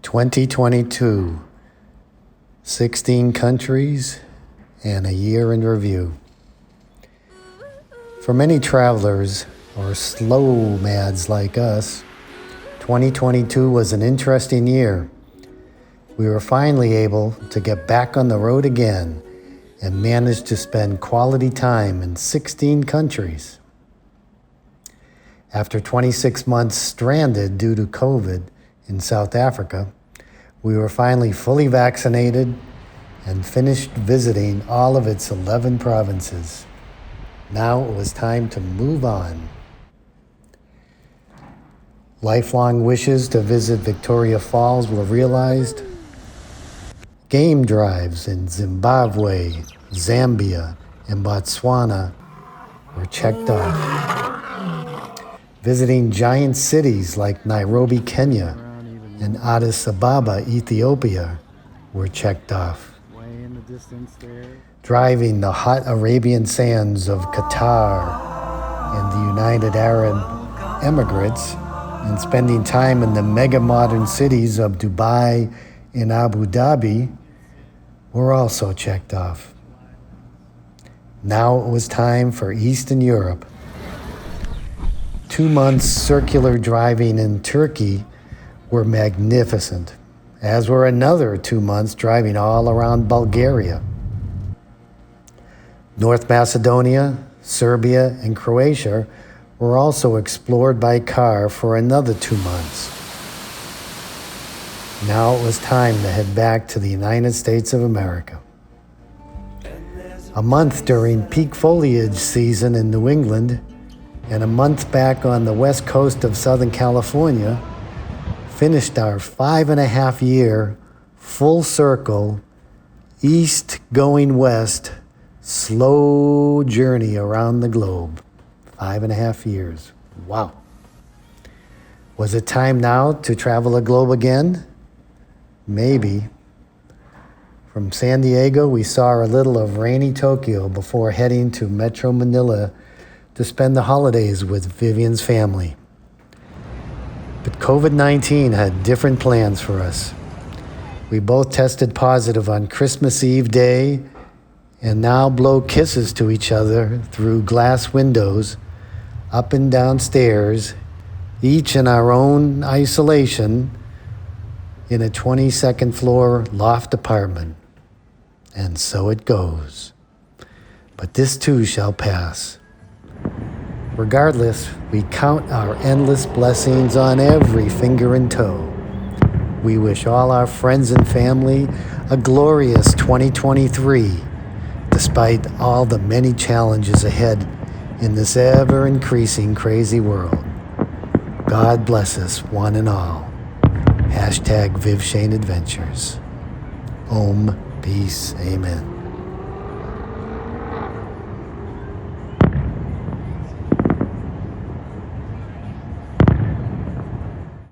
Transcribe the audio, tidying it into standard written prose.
2022, 16 countries, and a year in review. For many travelers, or slow mads like us, 2022 was an interesting year. We were finally able to get back on the road again and managed to spend quality time in 16 countries. After 26 months stranded due to COVID in South Africa, we were finally fully vaccinated and finished visiting all of its 11 provinces. Now it was time to move on. Lifelong wishes to visit Victoria Falls were realized. Game drives in Zimbabwe, Zambia, and Botswana were checked off. Visiting giant cities like Nairobi, Kenya, and Addis Ababa, Ethiopia were checked off. Driving the hot Arabian sands of Qatar and the United Arab Emirates, and spending time in the mega modern cities of Dubai and Abu Dhabi were also checked off. Now it was time for Eastern Europe. 2 months circular driving in Turkey were magnificent, as were another 2 months driving all around Bulgaria. North Macedonia, Serbia, and Croatia were also explored by car for another 2 months. Now it was time to head back to the United States of America. A month during peak foliage season in New England and a month back on the west coast of Southern California finished our 5.5-year full circle, east going west, slow journey around the globe. 5.5 years. Wow. Was it time now to travel the globe again? Maybe. From San Diego, we saw a little of rainy Tokyo before heading to Metro Manila to spend the holidays with Vivian's family. But COVID-19 had different plans for us. We both tested positive on Christmas Eve day and now blow kisses to each other through glass windows, up and down stairs, each in our own isolation in a 22nd floor loft apartment. And so it goes. But this too shall pass. Regardless, we count our endless blessings on every finger and toe. We wish all our friends and family a glorious 2023, despite all the many challenges ahead in this ever-increasing crazy world. God bless us, one and all. #VivShaneAdventures. Om, peace, amen.